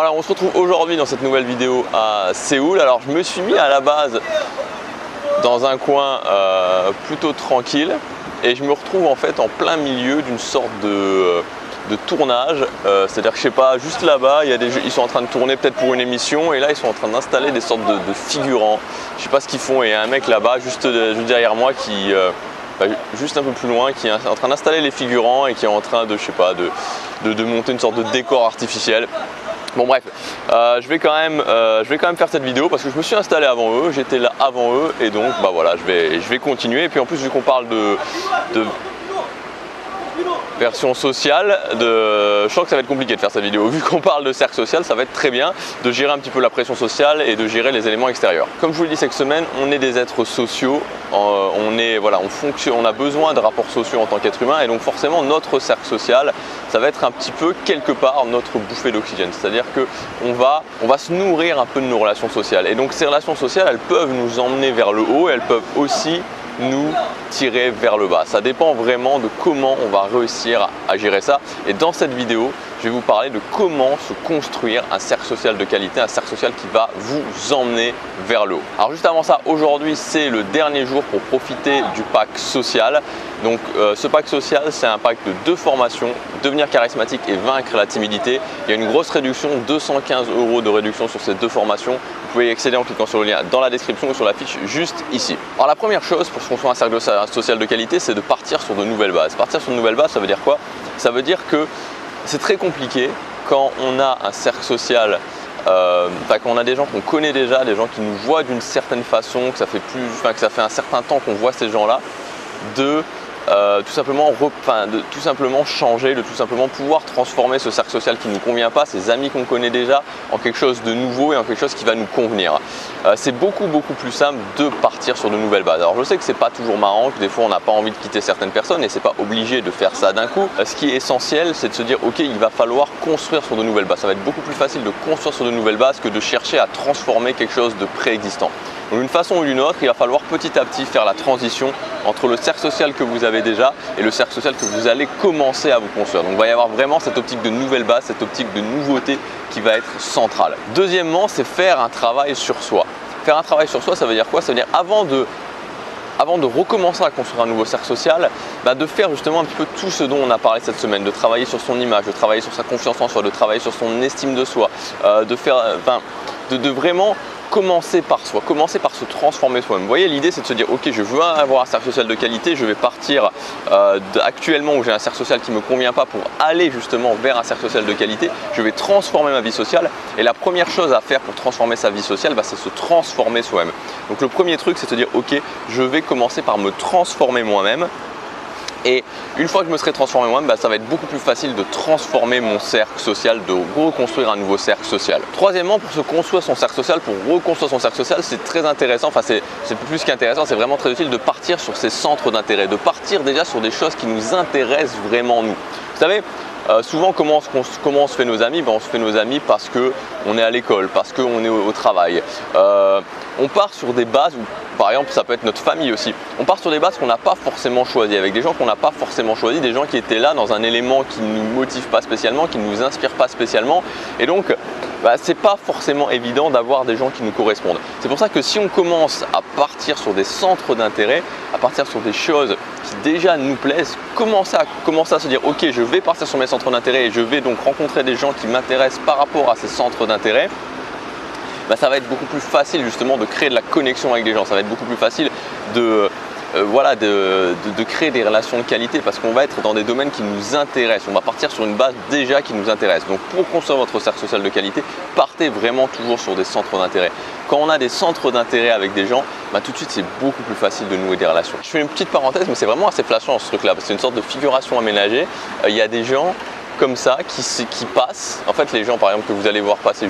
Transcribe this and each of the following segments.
Voilà, on se retrouve aujourd'hui dans cette nouvelle vidéo à Séoul. Alors je me suis mis à la base dans un coin plutôt tranquille et je me retrouve en fait en plein milieu d'une sorte de tournage. C'est-à-dire que je sais pas, juste là-bas, ils sont en train de tourner peut-être pour une émission et là ils sont en train d'installer des sortes de figurants. Je sais pas ce qu'ils font et il y a un mec là-bas juste derrière moi qui juste un peu plus loin, qui est en train d'installer les figurants et qui est en train de, je sais pas, de monter une sorte de décor artificiel. Bon bref, je vais quand même faire cette vidéo parce que je me suis installé avant eux, j'étais là avant eux et donc bah voilà, je vais continuer. Et puis en plus vu qu'on parle de version sociale, je sens que ça va être compliqué de faire cette vidéo. Vu qu'on parle de cercle social, ça va être très bien de gérer un petit peu la pression sociale et de gérer les éléments extérieurs. Comme je vous le dis cette semaine, on est des êtres sociaux, on a besoin de rapports sociaux en tant qu'être humain et donc forcément notre cercle social, ça va être un petit peu quelque part notre bouffée d'oxygène. C'est-à-dire qu'on va se nourrir un peu de nos relations sociales et donc ces relations sociales, elles peuvent nous emmener vers le haut et elles peuvent aussi nous tirer vers le bas. Ça dépend vraiment de comment on va réussir à gérer ça. Et dans cette vidéo, je vais vous parler de comment se construire un cercle social de qualité, un cercle social qui va vous emmener vers le haut. Alors juste avant ça, aujourd'hui c'est le dernier jour pour profiter du pack social. Donc ce pack social, c'est un pack de 2 formations, devenir charismatique et vaincre la timidité. Il y a une grosse réduction, 215 € de réduction sur ces 2 formations. Vous pouvez y accéder en cliquant sur le lien dans la description ou sur la fiche juste ici. Alors la première chose pour se construire un cercle social de qualité, c'est de partir sur de nouvelles bases. Partir sur de nouvelles bases, ça veut dire quoi? Ça veut dire que c'est très compliqué quand on a un cercle social, quand on a des gens qu'on connaît déjà, des gens qui nous voient d'une certaine façon, que ça fait un certain temps qu'on voit ces gens-là, de tout simplement changer, de tout simplement pouvoir transformer ce cercle social qui ne nous convient pas, ces amis qu'on connaît déjà, en quelque chose de nouveau et en quelque chose qui va nous convenir. C'est beaucoup plus simple de partir sur de nouvelles bases. Alors je sais que c'est pas toujours marrant, que des fois on n'a pas envie de quitter certaines personnes et c'est pas obligé de faire ça d'un coup. Ce qui est essentiel, c'est de se dire ok, il va falloir construire sur de nouvelles bases. Ça va être beaucoup plus facile de construire sur de nouvelles bases que de chercher à transformer quelque chose de préexistant. Donc d'une façon ou d'une autre, il va falloir petit à petit faire la transition entre le cercle social que vous avez déjà et le cercle social que vous allez commencer à vous construire. Donc il va y avoir vraiment cette optique de nouvelle base, cette optique de nouveauté qui va être centrale. Deuxièmement, c'est faire un travail sur soi. Faire un travail sur soi, ça veut dire quoi? Ça veut dire avant de recommencer à construire un nouveau cercle social, de faire justement un petit peu tout ce dont on a parlé cette semaine, de travailler sur son image, de travailler sur sa confiance en soi, de travailler sur son estime de soi, de vraiment commencer par soi, commencer par se transformer soi-même. Vous voyez, l'idée c'est de se dire ok, je veux avoir un cercle social de qualité, je vais partir actuellement où j'ai un cercle social qui ne me convient pas pour aller justement vers un cercle social de qualité, je vais transformer ma vie sociale et la première chose à faire pour transformer sa vie sociale, c'est se transformer soi-même. Donc le premier truc c'est de se dire ok, je vais commencer par me transformer moi-même. Et une fois que je me serai transformé moi-même, ça va être beaucoup plus facile de transformer mon cercle social, de reconstruire un nouveau cercle social. Troisièmement, pour se construire son cercle social, pour reconstruire son cercle social, c'est très intéressant, c'est plus qu'intéressant, c'est vraiment très utile de partir sur ses centres d'intérêt, de partir déjà sur des choses qui nous intéressent vraiment nous. Vous savez, souvent comment on se fait nos amis? On se fait nos amis parce qu'on est à l'école, parce qu'on est au travail. On part sur des bases où, par exemple, ça peut être notre famille aussi. On part sur des bases qu'on n'a pas forcément choisies, avec des gens qu'on n'a pas forcément choisis, des gens qui étaient là dans un élément qui ne nous motive pas spécialement, qui ne nous inspire pas spécialement. Et donc, c'est pas forcément évident d'avoir des gens qui nous correspondent. C'est pour ça que si on commence à partir sur des centres d'intérêt, à partir sur des choses qui déjà nous plaisent, commencer à se dire ok, je vais partir sur mes centres d'intérêt et je vais donc rencontrer des gens qui m'intéressent par rapport à ces centres d'intérêt. Ça va être beaucoup plus facile justement de créer de la connexion avec des gens, ça va être beaucoup plus facile de créer des relations de qualité parce qu'on va être dans des domaines qui nous intéressent, on va partir sur une base déjà qui nous intéresse. Donc pour construire votre cercle social de qualité, partez vraiment toujours sur des centres d'intérêt. Quand on a des centres d'intérêt avec des gens, tout de suite c'est beaucoup plus facile de nouer des relations. Je fais une petite parenthèse, mais c'est vraiment assez flashant ce truc là, parce que c'est une sorte de figuration aménagée. Il y a des gens comme ça qui passent, en fait les gens par exemple que vous allez voir passer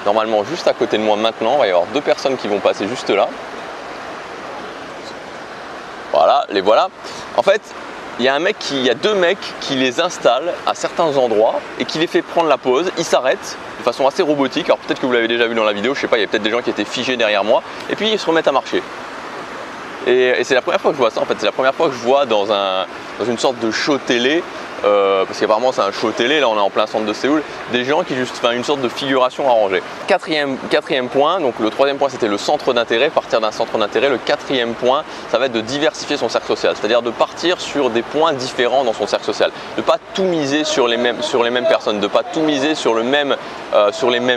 normalement juste à côté de moi maintenant, il va y avoir 2 personnes qui vont passer juste là. Voilà, les voilà. En fait, il y a 2 mecs qui les installent à certains endroits et qui les fait prendre la pause. Ils s'arrêtent de façon assez robotique. Alors peut-être que vous l'avez déjà vu dans la vidéo, je sais pas, il y a peut-être des gens qui étaient figés derrière moi. Et puis ils se remettent à marcher. Et c'est la première fois que je vois ça en fait. C'est la première fois que je vois dans une sorte de show télé parce qu'apparemment c'est un show télé, là on est en plein centre de Séoul, des gens qui juste font une sorte de figuration arrangée. Quatrième point, donc le troisième point c'était le centre d'intérêt, partir d'un centre d'intérêt. Le quatrième point, ça va être de diversifier son cercle social, c'est-à-dire de partir sur des points différents dans son cercle social, de ne pas tout miser sur les mêmes personnes, de ne pas tout miser sur les mêmes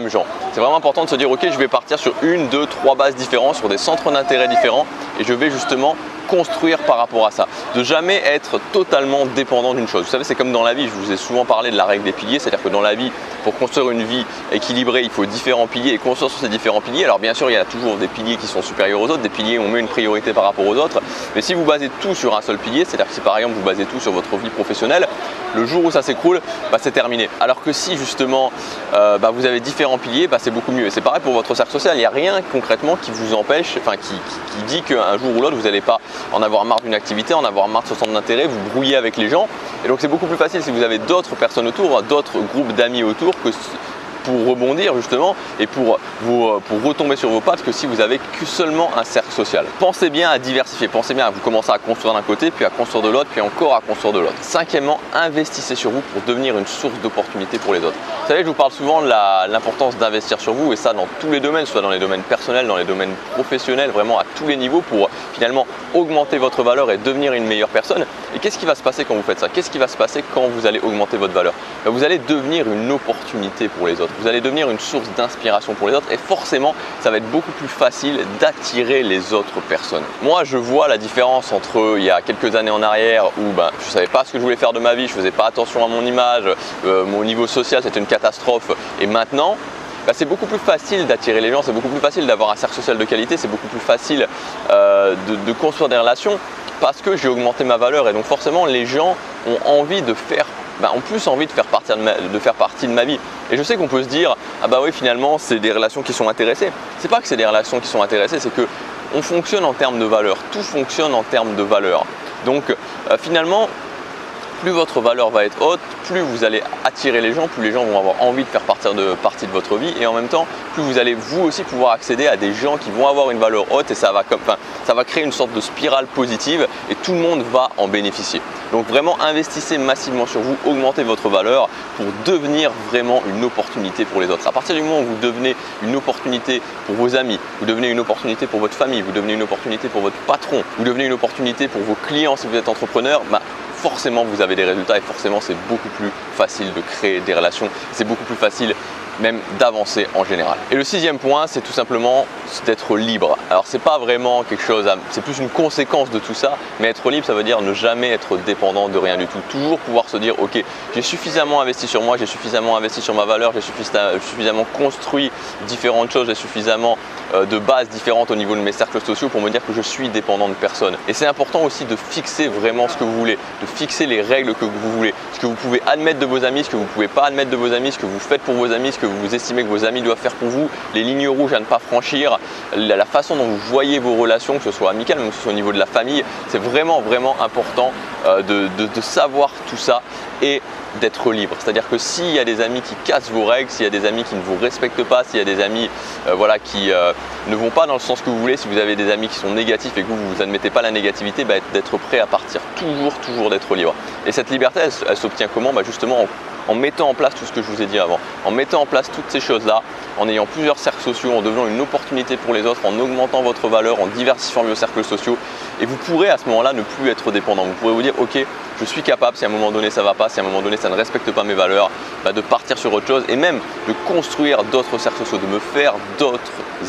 gens. C'est vraiment important de se dire ok, je vais partir sur 1, 2, 3 bases différentes, sur des centres d'intérêt différents et je vais justement construire par rapport à ça, de jamais être totalement dépendant d'une chose. Vous savez, c'est comme dans la vie, je vous ai souvent parlé de la règle des piliers, c'est-à-dire que dans la vie, pour construire une vie équilibrée, il faut différents piliers et construire sur ces différents piliers. Alors bien sûr, il y a toujours des piliers qui sont supérieurs aux autres, des piliers où on met une priorité par rapport aux autres, mais si vous basez tout sur un seul pilier, c'est-à-dire que si par exemple vous basez tout sur votre vie professionnelle, le jour où ça s'écroule, c'est terminé. Alors que si justement vous avez différents piliers, c'est beaucoup mieux. Et c'est pareil pour votre cercle social, il n'y a rien concrètement qui vous empêche, qui dit qu'un jour ou l'autre, vous n'allez pas en avoir marre d'une activité, en avoir marre de ce centre d'intérêt, vous brouillez avec les gens. Et donc c'est beaucoup plus facile si vous avez d'autres personnes autour, d'autres groupes d'amis autour, que pour rebondir justement et pour retomber sur vos pattes, que si vous avez que seulement un cercle social. Pensez bien à diversifier, pensez bien à vous commencer à construire d'un côté, puis à construire de l'autre, puis encore à construire de l'autre. Cinquièmement, investissez sur vous pour devenir une source d'opportunité pour les autres. Vous savez, je vous parle souvent de l'importance d'investir sur vous, et ça dans tous les domaines, soit dans les domaines personnels, dans les domaines professionnels, vraiment à tous les niveaux, pour finalement augmenter votre valeur et devenir une meilleure personne. Et qu'est-ce qui va se passer quand vous faites ça? Qu'est-ce qui va se passer quand vous allez augmenter votre valeur? Vous allez devenir une opportunité pour les autres. Vous allez devenir une source d'inspiration pour les autres et forcément, ça va être beaucoup plus facile d'attirer les autres personnes. Moi, je vois la différence entre il y a quelques années en arrière où je ne savais pas ce que je voulais faire de ma vie, je ne faisais pas attention à mon image, mon niveau social, c'était une catastrophe. Et maintenant, c'est beaucoup plus facile d'attirer les gens, c'est beaucoup plus facile d'avoir un cercle social de qualité, c'est beaucoup plus facile de construire des relations parce que j'ai augmenté ma valeur et donc forcément, les gens ont envie de faire ont plus envie de faire partie de ma vie. Et je sais qu'on peut se dire, ah bah oui, finalement, c'est des relations qui sont intéressées. C'est pas que c'est des relations qui sont intéressées, c'est que on fonctionne en termes de valeur. Tout fonctionne en termes de valeur. Donc finalement, plus votre valeur va être haute, plus vous allez attirer les gens, plus les gens vont avoir envie de faire partie de votre vie et en même temps, plus vous allez vous aussi pouvoir accéder à des gens qui vont avoir une valeur haute et ça va créer une sorte de spirale positive et tout le monde va en bénéficier. Donc vraiment investissez massivement sur vous, augmentez votre valeur pour devenir vraiment une opportunité pour les autres. À partir du moment où vous devenez une opportunité pour vos amis, vous devenez une opportunité pour votre famille, vous devenez une opportunité pour votre patron, vous devenez une opportunité pour vos clients si vous êtes entrepreneur, forcément vous avez des résultats et forcément c'est beaucoup plus facile de créer des relations, c'est beaucoup plus facile même d'avancer en général. Et le sixième point, c'est tout simplement d'être libre. Alors c'est pas vraiment quelque chose, c'est plus une conséquence de tout ça, mais être libre, ça veut dire ne jamais être dépendant de rien du tout. Toujours pouvoir se dire, ok, j'ai suffisamment investi sur moi, j'ai suffisamment investi sur ma valeur, j'ai suffisamment construit différentes choses, j'ai suffisamment de bases différentes au niveau de mes cercles sociaux pour me dire que je suis dépendant de personne. Et c'est important aussi de fixer vraiment ce que vous voulez, de fixer les règles que vous voulez, ce que vous pouvez admettre de vos amis, ce que vous ne pouvez pas admettre de vos amis, ce que vous faites pour vos amis, ce que vous estimez que vos amis doivent faire pour vous, les lignes rouges à ne pas franchir, la façon dont vous voyez vos relations, que ce soit amicales, même que ce soit au niveau de la famille, c'est vraiment important de savoir tout ça et d'être libre. C'est-à-dire que s'il y a des amis qui cassent vos règles, s'il y a des amis qui ne vous respectent pas, s'il y a des amis qui ne vont pas dans le sens que vous voulez, si vous avez des amis qui sont négatifs et que vous n'admettez pas la négativité, d'être prêt à partir, toujours d'être libre. Et cette liberté, elle s'obtient comment? Justement en mettant en place tout ce que je vous ai dit avant, en mettant en place toutes ces choses-là, en ayant plusieurs cercles sociaux, en devenant une opportunité pour les autres, en augmentant votre valeur, en diversifiant vos cercles sociaux. Et vous pourrez à ce moment-là ne plus être dépendant. Vous pourrez vous dire, ok, je suis capable, si à un moment donné ça ne va pas, si à un moment donné ça ne respecte pas mes valeurs, de partir sur autre chose et même de construire d'autres cercles sociaux, de me faire d'autres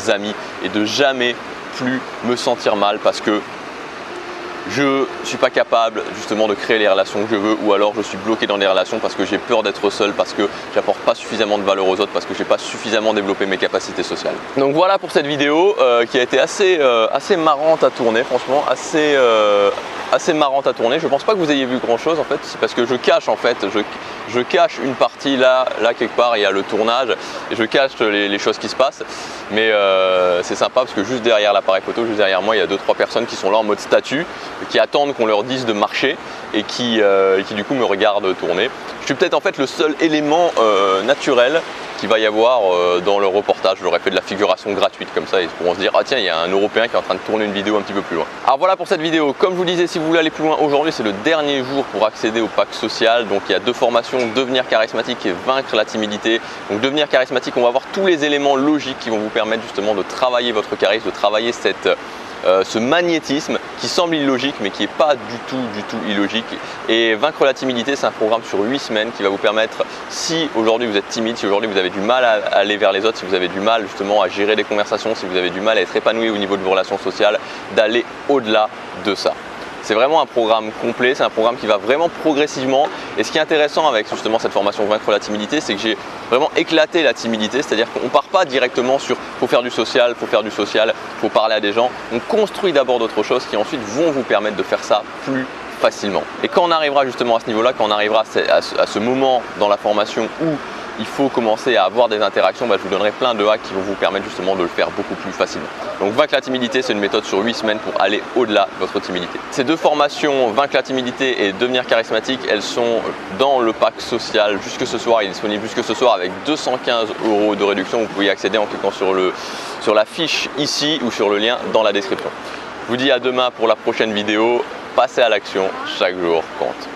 amis et de jamais plus me sentir mal parce que je ne suis pas capable justement de créer les relations que je veux ou alors je suis bloqué dans des relations parce que j'ai peur d'être seul, parce que j'apporte pas suffisamment de valeur aux autres, parce que j'ai pas suffisamment développé mes capacités sociales. Donc voilà pour cette vidéo qui a été assez marrante à tourner, franchement, assez marrante à tourner. Je pense pas que vous ayez vu grand chose en fait, c'est parce que je cache en fait, je cache une partie là quelque part, il y a le tournage et je cache les choses qui se passent. Mais c'est sympa parce que juste derrière l'appareil photo, juste derrière moi, il y a 2-3 personnes qui sont là en mode statue, qui attendent qu'on leur dise de marcher et qui du coup me regardent tourner. Je suis peut-être en fait le seul élément naturel qu'il va y avoir dans le reportage. Je leur ai fait de la figuration gratuite comme ça, ils pourront se dire ah tiens, il y a un Européen qui est en train de tourner une vidéo un petit peu plus loin. Alors voilà pour cette vidéo. Comme je vous disais, si vous voulez aller plus loin, aujourd'hui c'est le dernier jour pour accéder au pack social. Donc il y a deux formations, devenir charismatique et vaincre la timidité. Donc devenir charismatique, on va voir tous les éléments logiques qui vont vous permettre justement de travailler votre charisme, de travailler ce magnétisme qui semble illogique mais qui n'est pas du tout illogique. Et vaincre la timidité, c'est un programme sur 8 semaines qui va vous permettre, si aujourd'hui vous êtes timide, si aujourd'hui vous avez du mal à aller vers les autres, si vous avez du mal justement à gérer des conversations, si vous avez du mal à être épanoui au niveau de vos relations sociales, d'aller au-delà de ça. C'est vraiment un programme complet, c'est un programme qui va vraiment progressivement. Et ce qui est intéressant avec justement cette formation Vaincre la timidité, c'est que j'ai vraiment éclaté la timidité, c'est-à-dire qu'on ne part pas directement sur faut faire du social, faut parler à des gens. On construit d'abord d'autres choses qui ensuite vont vous permettre de faire ça plus facilement. Et quand on arrivera justement à ce niveau-là, quand on arrivera à ce moment dans la formation où il faut commencer à avoir des interactions, je vous donnerai plein de hacks qui vont vous permettre justement de le faire beaucoup plus facilement. Donc Vaincre la timidité, c'est une méthode sur 8 semaines pour aller au-delà de votre timidité. Ces deux formations, Vaincre la timidité et Devenir charismatique, elles sont dans le pack social jusque ce soir. Il est disponible jusque ce soir avec 215 € de réduction. Vous pouvez y accéder en cliquant sur la fiche ici ou sur le lien dans la description. Je vous dis à demain pour la prochaine vidéo. Passez à l'action, chaque jour compte.